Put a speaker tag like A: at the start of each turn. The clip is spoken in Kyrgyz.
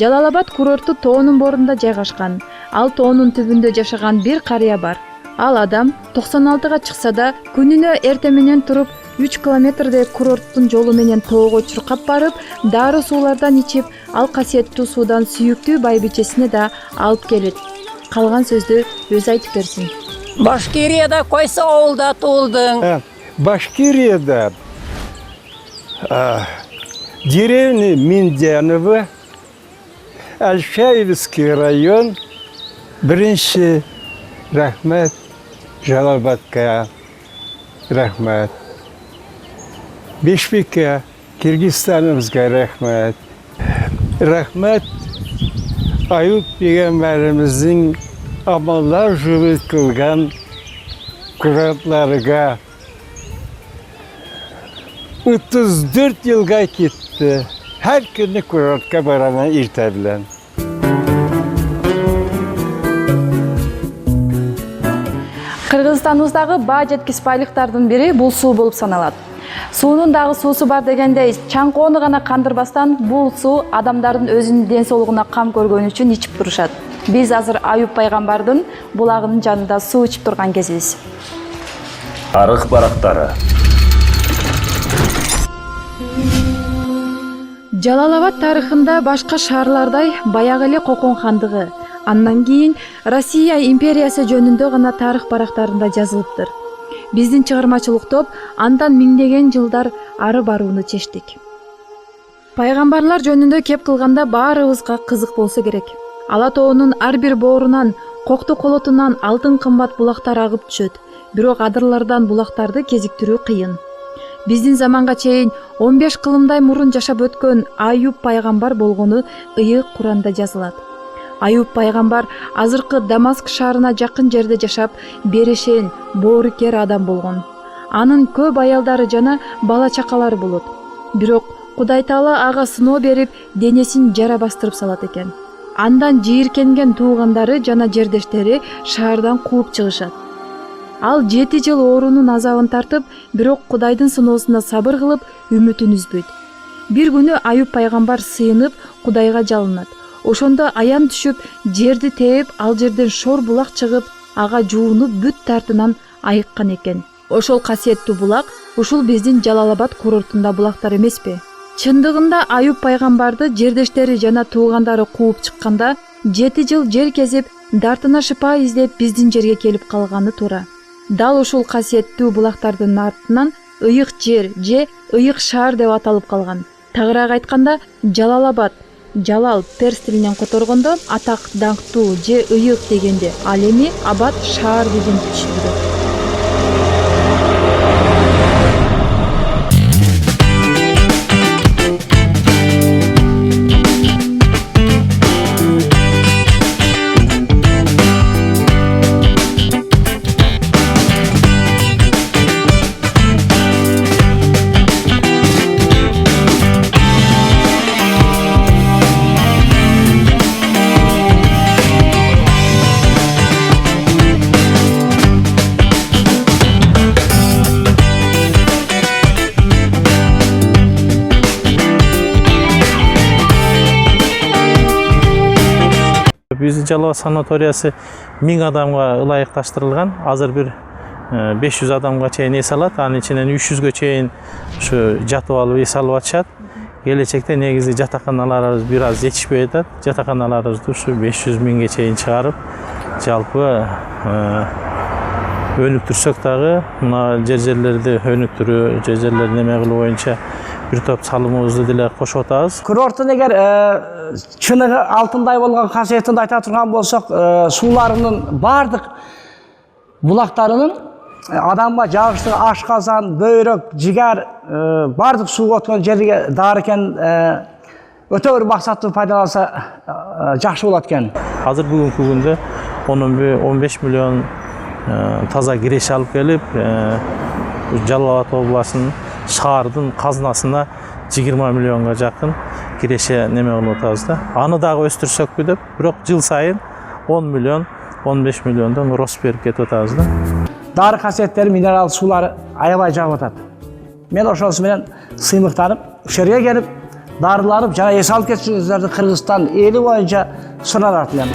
A: Жалал Абад курорту тоонун борунда жайгашкан. Ал тоонун түбүндө жашаган бир карыя бар. Ал адам 96-га чыкса да күнүнө эртең менен туруп 3 километрдей курорттун жолу менен тоого чуркап барып, дары суулардан ичип, ал касиеттүү суудан сүйүктүү байбичесине да алып келет. Калган сөздү өзү айтып берсин.
B: Башкирияда койсо ауылда туулдуң?
C: Башкирияда деревня Миндяново, Альшаевский район, биринчи рахмет Жалал Абадка рахмет. Бишкекке, Кыргызстаныбызга рахмет. Рахмет Аюп пейгамбаримиздин амаллар жубут кылган курортларга 34 yılga gitti. Her günü kurortka barana irtebilen.
A: Кыргызстаныбыздагы баа жеткис байлыктардын бири бул суу болуп саналат. Суунун дагы суусу бар дегендей, чаңкоону гана кандырбастан бул суу адамдардын өзүнүн ден соолугуна кам көргөн үчүн ичип турушат. Биз азыр Аюп пайгамбардын булагынын жанында суу ичип турган кезибиз.
D: Тарых барактары.
A: Жалал Абад тарыхында башка шаарлардай баягы эле Кокон хандыгы, андан кийин Россия империясы жөнүндө гана тарых барактарында жазылыптыр. Биздин чыгармачылык топ андан миңдеген жылдар ары барууну чечтик. Пайгамбарлар жөнүндө кеп кылганда баарыбызга кызык болсо керек. Ала тоонун ар бир боорунан, кокту колотунан алтын кымбат булактар агып түшөт. Бирок адырлардан булактарды кезиктирүү кыйын. Биздин заманга чейин 15 кылымдай мурун жашап өткөн Аюп пайгамбар болгону ыйык Куранда жазылат. Аюп пайгамбар азыркы Дамаск шаарына жакын жерде жашап, берешен, боорукер адам болгон. Анын көп аялдары жана бала чакалары болот. Бирок Кудай Таала ага сыноо берип, денесин жара бастырып салат экен. Андан жийиркенген туугандары жана жердештери шаардан кууп чыгышат. Ал 7 жыл оорунун азабын тартып, бирок Кудайдын сыноосуна сабыр кылып, үмүтүн үзбөйт. Бир күнү Аюп пайгамбар сыйынып, Кудайга жалынат. Ошондо аян түшүп, жерди тээп, ал жерден шор булак чыгып, ага жуунуп бүт тартынан айыккан экен. Ошол касиеттүү булак, ушул биздин Жалал Абад курортунда булактар эмеспи? Чындыгында Аюп пайгамбарды жердештери жана туугандары кууп чыкканда, 7 жыл жер кезип, дартына шыпа издеп биздин жерге келип калганы туура. Дал ушул касиеттүү булактардын артынан ыйык жер же ыйык шаар деп аталып калган. Тагыраак айтканда, Жалал Абад, Жалал перс тилинен которгондо атак даңктуу же ыйык дегенде, ал эми Абад шаар деген түшүндүрөт.
E: Биздин Жалал Абад санаториясы 1000 адамга ылайыкташтырылган. Азыр бир 500 адамга чейин эс алат. Анын ичинен 300гө чейин ушу жатып алып эс алып атышат. Келечекте негизи жатаканаларыбыз бир аз жетишпей атат. Жатаканаларыбызды ушу 500 миңге чейин чыгарып, жалпы өнүктүрсөк дагы мына жерлерди өнүктүрүү, жерлерди неме кылуу боюнча бир топ салымыбызды деле кошуп атабыз.
F: Курорттун эгер чыныгы алтындай болгон касиетин айта турган болсок, сууларынын бардык булактарынын адамга жагыштуу ашказан, бөйрөк, жигер бардык суу өткөн жерге дары экен, өтө бир максаттуу пайдаланса жакшы болот экен.
E: Азыр бүгүнкү күндө 15 миллион таза киреше алып келип, Жалал Абад областынын шаардын казынасына 20 миллионга жакын киреше неме кылып атабыз да. Аны дагы өстүрсөкпү деп, бирок жыл сайын 10 миллион, 15 миллиондон рост берип кетип атабыз да.
F: Дары касиеттери, минерал суулары аябай жагып атат. Мен ошонусу менен сыймыктанып, ушерге келип, darılanıp jana эс алып кетишиңиздерди Кыргызстан эли боюнча суранат элем.